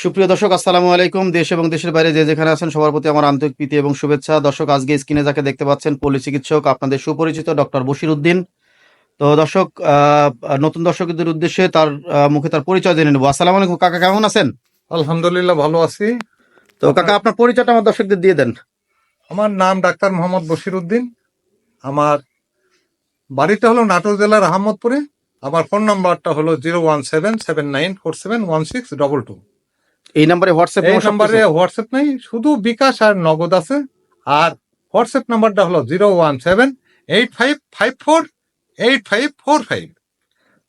সুপ্রিয় দর্শক, আসসালামু আলাইকুম। দেশ এবং দেশের বাইরে যে যেখানে আছেন সবার প্রতি আমার আন্তরিক প্রীতি এবং শুভেচ্ছা। দর্শক, আজকে স্ক্রিনে যাকে দেখতে পাচ্ছেন পল্লী চিকিৎসক, আপনাদের সুপরিচিত ডক্টর বশির উদ্দিন। তো দর্শক, নতুন দর্শকদের উদ্দেশ্যে তার মুখে তার পরিচয় জেনে নেব। আসসালামু আলাইকুম কাকা, কেমন আছেন? আলহামদুলিল্লাহ, ভালো আছি। তো কাকা, আপনার পরিচয়টা আমার দর্শকদের দিয়ে দেন। আমার নাম ডাক্তার মোহাম্মদ বশির উদ্দিন। আমার বাড়িটা হলো নাটোর জেলার আহমদপুরে। আমার ফোন নাম্বারটা হলো 01779471622। এই নাম্বারে হোয়াটসঅ্যাপ এই নাম্বারে হোয়াটসঅ্যাপ নেই, শুধু বিকাশ আর নগদ আছে। আর হোয়াটসঅ্যাপ নাম্বারটা হলো 01785548545।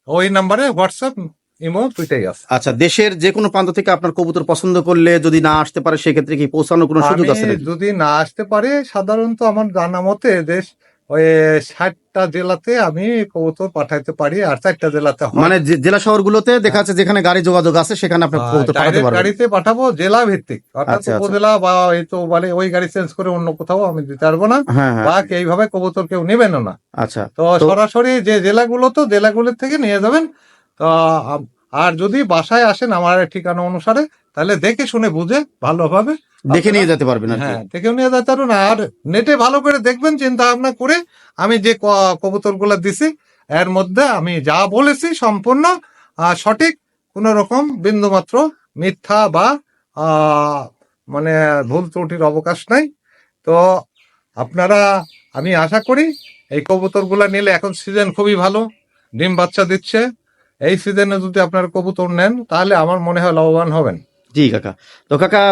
ওই নাম্বারে হোয়াটসঅ্যাপ, ইমো দুইটাই আছে। আচ্ছা, দেশের যে কোনো প্রান্ত থেকে আপনার কবুতর পছন্দ করলে যদি না আসতে পারে সেক্ষেত্রে কি পৌঁছানোর কোনো সুযোগ আছে আমি নাকি? যদি না আসতে পারে, সাধারণত আমার জানা মতে দেশ ওই 60টা জেলাতে আমি কবুতর পাঠাইতে পারি, আর 4টা জেলাতে হয়। মানে জেলা শহরগুলোতে দেখা যাচ্ছে যেখানে গাড়ি যোগাযোগ আছে সেখানে আপনি কবুতর পাঠাতে ডাইরেক্ট পারবেন। গাড়িতে পাঠাবো, জেলা ভিত্তিক, অর্থাৎ আচ্ছা, আচ্ছা। উপজেলা বা এই তো মানে ওই গাড়ি চেঞ্জ করে অন্য কোথাও আমি দিতে পারবো না, হ্যাঁ, হ্যাঁ। বা এইভাবে কবুতর কেউ নেবেনও না। আচ্ছা, তো সরাসরি যে জেলাগুলো, তো জেলাগুলোর থেকে নিয়ে যাবেন। তো আর যদি বাসায় আসেন আমার ঠিকানা অনুসারে, তাহলে দেখে শুনে বুঝে ভালোভাবে দেখে নিয়ে যেতে পারবেন আর কি। হ্যাঁ, দেখেও নিয়ে যেতে পারবেন। আর নেটে ভালো করে দেখবেন, চিন্তা ভাবনা করে। আমি যে কবুতর গুলা দিছি এর মধ্যে আমি যা বলেছি সম্পূর্ণ সঠিক, কোন রকম বিন্দু মাত্র মিথ্যা বা মানে ভুল ত্রুটির অবকাশ নাই। তো আপনারা, আমি আশা করি এই কবুতর গুলা নিলে, এখন সিজন খুবই ভালো, ডিম বাচ্চা দিচ্ছে। এই সিজনে যদি আপনারা কবুতর নেন তাহলে আমার মনে হয় লাভবান হবেন। জি কাকা। তো কাকা,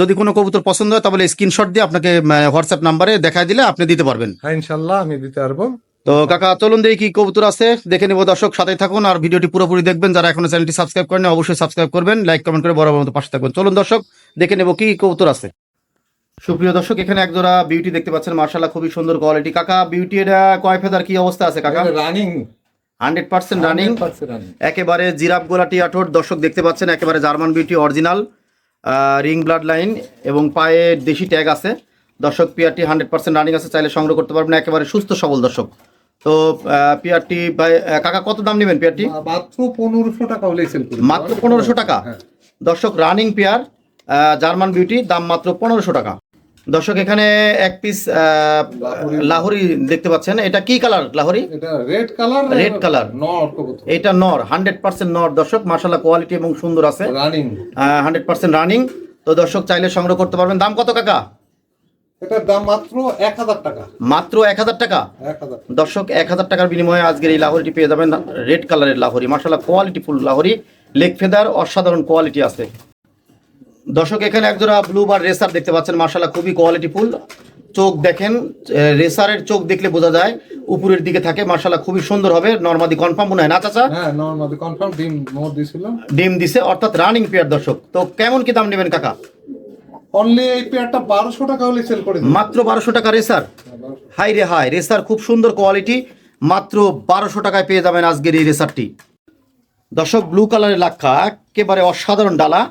যদি কোনো কবুতর পছন্দ হয় তাহলে স্ক্রিনশট দিয়ে আপনাকে হোয়াটসঅ্যাপ নাম্বারে দেখাই দিলে আপনি দিতে পারবেন। হ্যাঁ, ইনশাল্লাহ আমি দিতে পারবো। তো কাকা, চলুন দেখি কি কবুতর আছে, দেখে নেব। দর্শক সাথেই থাকুন আর ভিডিওটি পুরোপুরি দেখবেন। যারা এখনো চ্যানেলটি সাবস্ক্রাইব করেন অবশ্যই সাবস্ক্রাইব করবেন, লাইক কমেন্ট করে বরাবর মতো পাশে থাকবেন। চলুন দর্শক, দেখে নেব কি কবুতর আছে। সুপ্রিয় দর্শক, এখানে এক জোড়া বিউটি দেখতে পাচ্ছেন, মার্শাল্লাহ খুবই সুন্দর কোয়ালিটি। কাকা, বিউটি এটা কয় ফেদার, কি অবস্থা আছে কাকা? Running 100% running, 100% running. একেবারে জিরাফ গোলা টিয়াঠোর। দর্শক দেখতে পাচ্ছেন একেবারে German beauty original, ring blood line এবং পায়ে দেশি ট্যাগ আছে। দর্শক, পিআরটি 100% রানিং আছে, চাইলে সংগ্রহ করতে পারবেন, একেবারে সুস্থ সবল দর্শক। তো পিআরটি ভাই, কাকা কত দাম নেবেন পিআরটি? মাত্র 1500 টাকা হলে সেল করি। মাত্র 1500 টাকা। হ্যাঁ। দর্শক, রানিং পেয়ার জার্মান বিউটি, দাম মাত্র 1500 টাকা। দর্শক, এখানে এক পিস লাহোরি দেখতে পাচ্ছেন। এটা কি কালার লাহোরি? এটা রেড কালার। Red colour. নর কবুতর। এটা নর, 100% নর দর্শক। মার্শাল্লাহ কোয়ালিটি এবং সুন্দর আছে, রানিং 100% রানিং। তো দর্শক, চাইলে সংগ্রহ করতে পারবেন। দাম কত কাকা? এটার দাম মাত্র 1000 টাকা। মাত্র 1000 টাকা। 1000। দর্শক, 1000 টাকার বিনিময়ে আজকের এই লাহোরিটি পেয়ে যাবেন। রেড কালারের লাহোরি, মার্শাল্লাহ quality full Lahori, leg feather অসাধারণ কোয়ালিটি আছে। দর্শক, এখানে একজোড়া ব্লু বার রেসার দেখতে পাচ্ছেন, মার্শাল্লাহ খুবই কোয়ালিটি ফুল। চোখ দেখেন, রেসারের চোখ দেখলে বোঝা যায় উপরের দিকে থাকে। মার্শাল্লাহ খুবই সুন্দর হবে। নরমাদি কনফার্ম মনে হয় না চাচা? হ্যাঁ, নরমালি কনফার্ম। ডিম মোর দিছিল, ডিম দিছে, অর্থাৎ রানিং পেয়ার দর্শক। তো কেমন কি দাম নেবেন কাকা? অনলি এই পেয়ারটা 1200 টাকা হলে সেল করে দিই। মাত্র 1200 টাকা রেসার। হাই রে হাই, রেসার খুব সুন্দর কোয়ালিটি, মাত্র 1200 টাকায় পেয়ে যাবেন আজকের এই রেসারটি। দর্শক, ব্লু কালারের লাক্ষা, একেবারে অসাধারণ ডালা,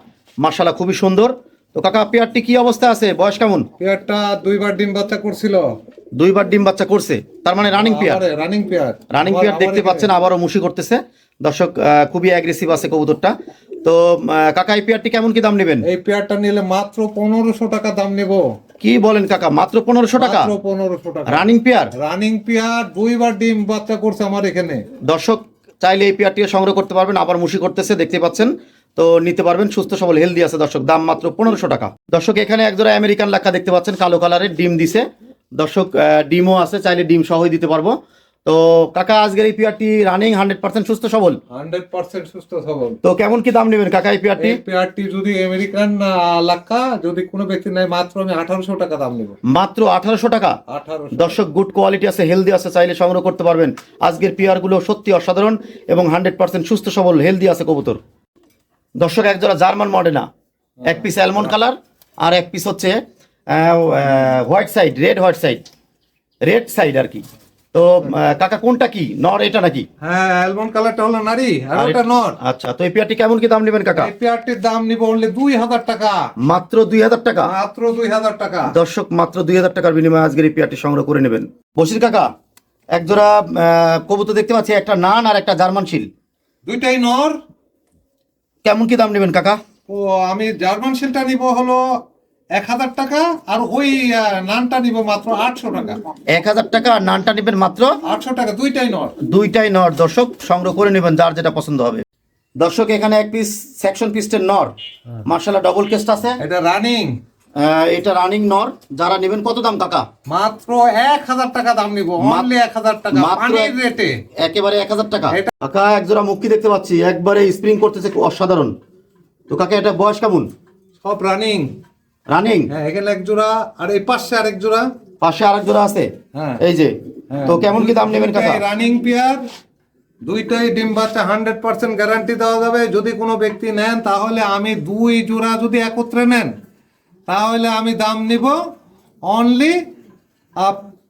মার্শাল্লাহ খুবই সুন্দর। তো কাকা, পেয়ারটি কি অবস্থা আছে, বয়স কেমন? পেয়ারটা 2বার ডিম বাচ্চা করছিল। 2বার ডিম বাচ্চা করছে, তার মানে running pair. Running pair. Running pair দেখতে পাচ্ছেন, আবারও মুশি করতেছে। দর্শক, খুবই অ্যাগ্রেসিভ আছে কবুতরটা। তো কাকা, এই পেয়ারটি কেমন কি দাম নেবেন? এই পেয়ারটা নিলে মাত্র 1500 টাকা দাম নেব। কি বলেন কাকা, মাত্র 1500 টাকা? মাত্র 1500 টাকা। Running pair. রানিং পেয়ার, 2বার ডিম বাচ্চা করছে আমার এখানে। দর্শক, চাইলে এই পেয়ারটি সংগ্রহ করতে পারবেন, আবার মুশি করতেছে দেখতে পাচ্ছেন। তো নিতে পারবেন, সুস্থ সবল হেলদি আছে দর্শক, দাম মাত্র 1500 টাকা। দর্শক, এখানে একজোড়া আমেরিকান লাক্ষা দেখতে পাচ্ছেন, কালো কালারের, ডিম দিছে দর্শক। ডিমও আছে, চাইলে ডিম সহই দিতে পারবো। তো কাকা, আজকের এই পেয়ারটি রানিং 100% সুস্থ সবল। 100% সুস্থ সবল। তো কেমন কি দাম নেবেন কাকা এই পেয়ারটি? এই পেয়ারটি যদি আমেরিকান লাক্ষা যদি কোনো ব্যক্তি নেয়, মাত্র আমি 1800 টাকা দাম নেব। মাত্র 1800 টাকা। 1800। দর্শক, গুড কোয়ালিটি আছে, হেলদি আছে, চাইলে সংগ্রহ করতে পারবেন। আজকের পেয়ারগুলো সত্যি অসাধারণ এবং 100% সুস্থ সবল হেলদি আছে কবুতর। দর্শক, একজোড়া জার্মান মডেনা, এক পিস অ্যালমন্ড কালার আর এক পিস হচ্ছে হোয়াইট সাইড, রেড সাইড আর কি। তো কাকা, কোনটা কি, নর এটা নাকি? হ্যাঁ, অ্যালমন্ড কালারটা হলো নারী আর আর ওটা নর। আচ্ছা, তো এই পেয়ারটি কেমন কি দাম নেবেন কাকা? এই পেয়ারটির দাম নিব অনলি 2000 টাকা। মাত্র 2000 টাকা। মাত্র 2000 টাকা। দর্শক, মাত্র 2000 টাকার বিনিময়ে আজকের এই পেয়ারটি সংগ্রহ করে নেবেন। বশির কাকা, একজোড়া কবুতর দেখতে পাচ্ছি, একটা নান আর একটা জার্মান শিল, দুইটাই নর। কেমন কি দাম নেবেন কাকা? ও আমি জার্মান শিলটা নিব হলো 1000 টাকা, আর ওই নানটা নিব মাত্র 800 টাকা। 1000 টাকা, আর নানটা নেবেন মাত্র 800 টাকা, দুইটাই নট। দুইটাই নর। দর্শক সংগ্রহ করে নেবেন যার যেটা পছন্দ হবে। দর্শক এখানে এক পিস সেকশন পিস্টের নর, মার্শাল্লাহ ডবল কেস্ট আছে। এটা রানিং, এটা রানিং নর। যারা নেবেন কত দাম কাকা? মাত্র 1000 টাকা দাম নিব, অনলি 1000 টাকা মাত্র পানির রেটে, একেবারে 1000 টাকা। কাকা এক জোড়া মুক্তি দেখতে পাচ্ছি, একবারে স্প্রিং করতেছে, অসাধারণ। তো কাকা এটা বয়স কেমন? সব রানিং। রানিং। হ্যাঁ, এখানে এক জোড়া, আর এই পাশে আরেক জোড়া, পাশে আরেক জোড়া আছে। হ্যাঁ এই যে। তো কেমন কি দাম নেবেন কাকা? রানিং পেয়ার, দুইটাই ডিম বাচ্চা, 100% গ্যারান্টি দেওয়া যাবে। যদি কোনো ব্যক্তি নেন তাহলে আমি 2 জোড়া যদি একত্রে নেন তাহলে আমি দাম নিব অনলি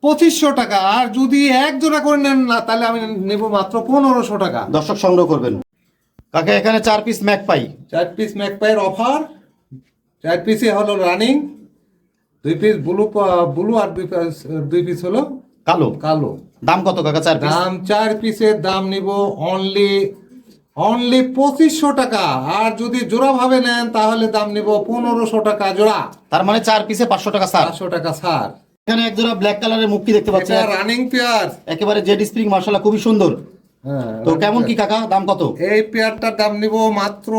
2500 টাকা, আর যদি এক জোড়া করে নেন না তাহলে আমি নেব মাত্র 1500 টাকা। দর্শক সংগ্রহ করবেন। কাকা এখানে 4 পিস ম্যাক পাই। 4 পিস ম্যাকপাইয়ের অফার, 4 পিসই হলো রানিং, 2 পিস ব্লু আর 2 পিস হলো কালো। কালো। দাম কত কাকা 4 পিস? দাম 4 পিসের দাম নিব অনলি 2500 টাকা, আর যদি জোড়া ভাবে নেন তাহলে দাম নিব 1500 টাকা জোড়া। তার মানে 4 পিসে 500 টাকা ছাড়। 500 টাকা ছাড়। এখানে এক জোড়া ব্ল্যাক কালারের মুক্তি দেখতে পাচ্ছি, এটা রানিং পেয়ার। একেবারে জেড স্প্রিং, মার্শাল্লাহ খুবই সুন্দর। হ্যাঁ, তো কেমন কি কাকা দাম কত? এই পেয়ারটার দাম নিব মাত্র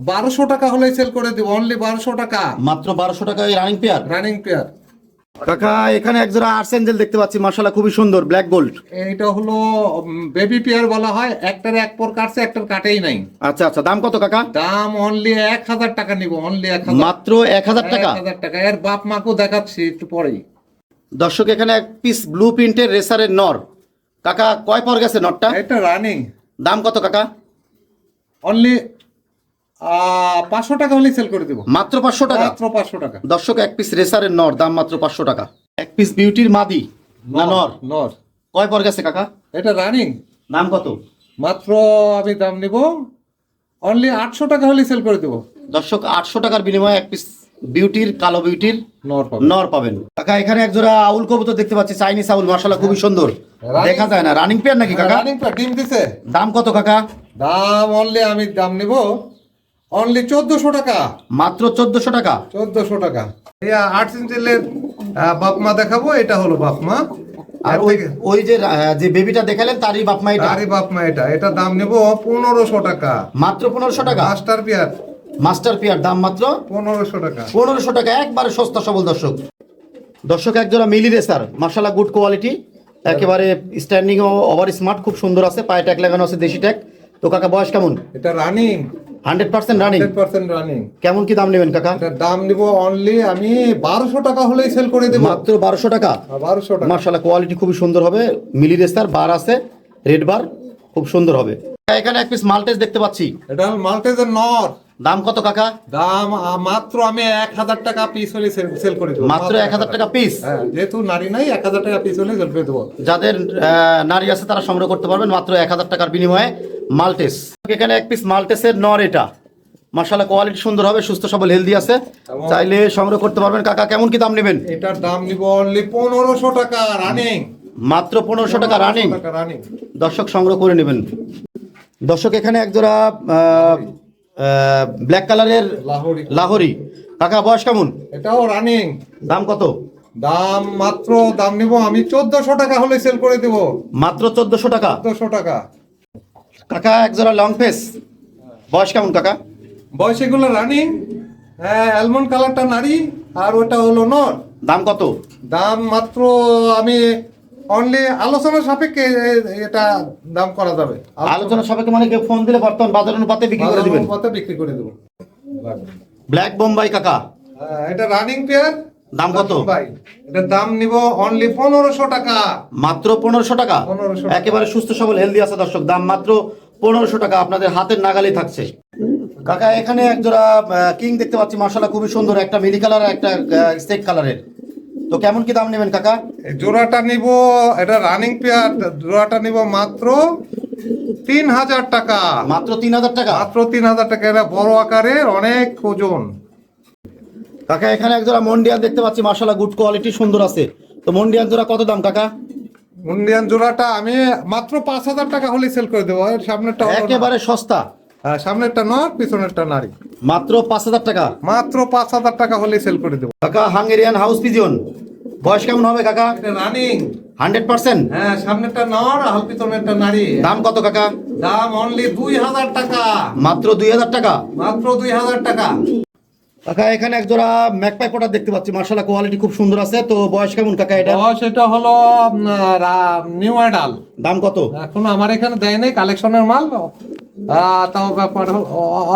1200 টাকা হলেই সেল করে দিব, অনলি 1200 টাকা। মাত্র 1200 টাকা এই রানিং পেয়ার। Running pair. কাকা এখানে এক জোড়া আর্সেঞ্জেল দেখতে পাচ্ছি, মার্শাল্লাহ খুবই সুন্দর, ব্ল্যাক গোল্ড। এইটা হলো বেবি পেয়ার বলা হয়, একটার এক পর কাটছে, একটার কাটেই নাই। আচ্ছা আচ্ছা, দাম কত কাকা? দাম অনলি 1000 টাকা নিব, অনলি 1000। মাত্র 1000 টাকা। 1000 টাকা। এর বাপ মাকেও দেখাচ্ছি একটু পরেই। দর্শক এখানে এক পিস ব্লু প্রিন্টের রেসারের নর। কাকা কয় পর গেছে নরটা? এটা রানিং। দাম কত কাকা? অনলি 500 টাকা হলেই সেল করে দেব, মাত্র 500 টাকা। মাত্র 500 টাকা। দর্শক এক পিস রেসারের নর, দাম মাত্র 500 টাকা। এক পিস বিউটির মাদি না নর? নর। কয় পর গেছে কাকা? এটা রানিং। দাম কত? মাত্র আমি দাম নিব অনলি 800 টাকা হলেই সেল করে দেব। দর্শক 800 টাকার বিনিময়ে এক পিস বিউটির, কালো বিউটির নর পাবে। নর পাবেন। কাকা এখানে এক জোড়া আউল কবুতর দেখতে পাচ্ছি, চাইনিজ আউল, মাশাআল্লাহ খুবই সুন্দর, দেখা যায় না। রানিং পেয়ার নাকি কাকা? রানিং পেয়ার, ডিম দিছে। দাম কত কাকা? দাম অনলি আমি দাম নিব অনলি 1400 টাকা। মাত্র 1400 টাকা। 1400 টাকা। এই 8 ইঞ্চিলের বাপমা দেখাবো, এটা হলো বাপমা। আর ওই যে বেবিটা দেখালেন তারই বাপ মা এটা? আরে বাপমা, এটা দাম নেব 1500 টাকা। মাত্র 1500 টাকা। Master pair. মাস্টার পেয়ার, দাম মাত্র 1500 টাকা। 1500 টাকা, একবারে সস্তা সবল। দর্শক এক জোড়া মিলি রেসার, মাশাআল্লাহ গুড কোয়ালিটি, একেবারে স্ট্যান্ডিং ও ওভার স্মার্ট, খুব সুন্দর আছে, পায়ে ট্যাগ লাগানো আছে, দেশি ট্যাগ। তো কাকা বয়স কেমন? এটা রানিং, 100% রানিং। 100% রানিং। কেমন কি দাম নেবেন কাকা? এটার দাম নিব অনলি আমি 1200 টাকা হলেই সেল করে দেব, মাত্র 1200 টাকা। 1200 টাকা। মাশাআল্লাহ কোয়ালিটি খুবই সুন্দর হবে, মিলি রেসার, বার আছে, রেড বার, খুব সুন্দর হবে। এখানে এক পিস মাল্টেজ দেখতে পাচ্ছি, এটা হল মাল্টেজের নর। দাম কত কাকা? দাম মাত্র আমি 1000 টাকা পিস হলে সেল করে দেব, মাত্র 1000 টাকা পিস। হ্যাঁ, যেহেতু নারী নাই, 1000 টাকা পিস হলে সেল করে দেব। যাদের নারী আছে তারা সংগ্রহ করতে পারবেন মাত্র 1000 টাকার বিনিময়ে মাল্টেস। এখানে এক পিস মাল্টেসের নর, এটা মাশাআল্লাহ কোয়ালিটি সুন্দর হবে, সুস্থ সবল হেলদি আছে, চাইলে সংগ্রহ করতে পারবেন। কাকা কেমন কি দাম নেবেন? এটার দাম নিব অনলি 1500 টাকা রানিং। মাত্র 1500 টাকা রানিং। রানিং। দর্শক সংগ্রহ করে নেবেন। দর্শক এখানে এক জোড়া ব্ল্যাক কালারের লাহোরি। লাহোরি। কাকা বয়স কেমন? এটাও রানিং। দাম কত? দাম মাত্র দাম নিব আমি 1400 টাকা হলে সেল করে দেব, মাত্র 1400 টাকা। 1400 টাকা। কাকা এক জোড়া লং ফেস, বয়স কেমন কাকা? বয়স এগুলো রানিং। হ্যাঁ, অ্যালমন্ড কালারটা নারী, আর ওটা হলো নর। দাম কত? দাম মাত্র আমি অনলি আলোচনা সাপেক্ষে এটা দাম করা যাবে। আলোচনা সাপেক্ষে মানে কেউ ফোন দিলে বর্তমান বাজার অনুপাতে বিক্রি করে দিবেন? কত বিক্রি করে দেব। ব্ল্যাক বোম্বাই কাকা, এটা রানিং পেয়ার। দাম কত? ভাই এটার দাম নিব অনলি 1500 টাকা। মাত্র 1500 টাকা। 1500 একেবারে সুস্থ সবল হেলদি আছে দর্শক, দাম মাত্র 1500 টাকা, আপনাদের হাতের নাগালেই থাকছে। কাকা এখানে এক জোড়া কিং দেখতে পাচ্ছি, মাশাআল্লাহ খুবই সুন্দর, একটা মিলি কালার আর একটা স্টেক কালারের। তো কেমন কি দাম নেবেন কাকা? এই জোড়াটা নিব, এটা রানিং পেয়ার, জোড়াটা নিব মাত্র 3000 টাকা। মাত্র 3000 টাকা। মাত্র 3000 টাকা। এটা বড় আকারের, অনেক ওজন। কাকা এখানে এক জোড়া মন্ডিয়ান দেখতে পাচ্ছি, মাশাআল্লাহ গুড কোয়ালিটি, সুন্দর আছে। তো মন্ডিয়ান জোড়া কত দাম কাকা? ইন্ডিয়ান জোড়াটা আমি মাত্র 5000 টাকা হলে সেল করে দেবো। এর সামনেটা একেবারে সস্তা, সামনেরটা নর, পিছনেরটা নারী। মাত্র 5,000 টাকা। মাত্র 5,000 টাকা হলে সেল করে দেবো। কাকা হাঙ্গেরিয়ান হাউস পিজন, বয়স কেমন হবে কাকা? এটা রানিং। 100%? হ্যাঁ, সামনেরটা নর আর পিছনেরটা নারী। দাম কত কাকা? দাম অনলি 2000 টাকা। মাত্র 2000 টাকা। মাত্র 2000 টাকা। কাকা এখানে এক জোড়া ম্যাকপাই পটার দেখতে পাচ্ছি, মার্শাল্লাহ কোয়ালিটি খুব সুন্দর আছে। তো বয়স কেমন কাকা এটা? বয়স এটা হলো নিউ আইডাল। দাম কত? এখন আমার এখানে দেয় নেই, কালেকশনের মাল। তাও ব্যাপার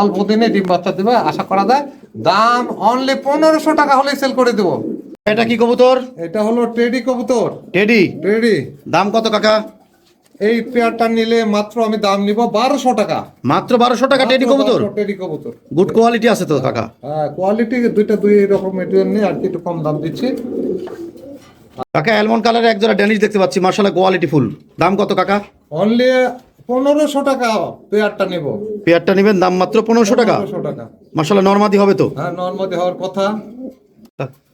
অল্প দিনে ডিম বাচ্চা দেবে আশা করা যায়। দাম অনলি 1500 টাকা হলে সেল করে দেবো। এটা কি কবুতর? এটা হলো টেডি কবুতর। টেডি? টেডি। দাম কত কাকা? এই পেয়ারটা নিলে মাত্র আমি দাম নিব 1200 টাকা। মাত্র 1200 টাকা টেডি কবুতর? টেডি কবুতর। গুড কোয়ালিটি আছে তো কাকা? হ্যাঁ, কোয়ালিটি দুই রকম মেটেরিয়াল নিয়ে আর কি একটু কম দাম দিচ্ছি। কাকা অ্যালমন্ড কালারে এক জোড়া ড্যানিশ দেখতে পাচ্ছি, মার্শাল্লাহ কোয়ালিটি ফুল। দাম কত কাকা? অনলি 1500 টাকা পেয়ারটা নেব। পেয়ারটা নেবেন, দাম মাত্র 1500 টাকা। 1500 টাকা। মার্শাল্লাহ নরমাদি হবে তো? হ্যাঁ, নরমাদি হওয়ার কথা।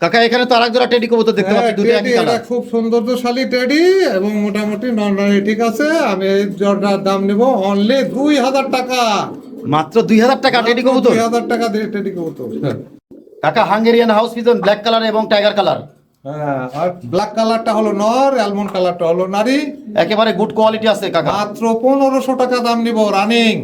কাকা এখানে তো আরেক জোড়া টেডি কবুতর দেখতে পাচ্ছি, দুটো একই টেডি, এটা কালার। খুব সৌন্দর্যশালী টেডি এবং মোটামুটি নরমালি ঠিক আছে। আমি এই জোড়াটার দাম নেব অনলি 2000 টাকা। মাত্র 2000 টাকা টেডি কবুতর? 2000 টাকা দিয়ে টেডি কবুতর। কাকা Hungarian house pigeon, black colour এবং টাইগার কালার। হ্যাঁ, আর ব্ল্যাক কালারটা হলো নর, অ্যালমন্ড কালারটা হলো নারী। একেবারে গুড কোয়ালিটি আছে কাকা। মাত্র 1500 টাকা দাম নিব, রানিং।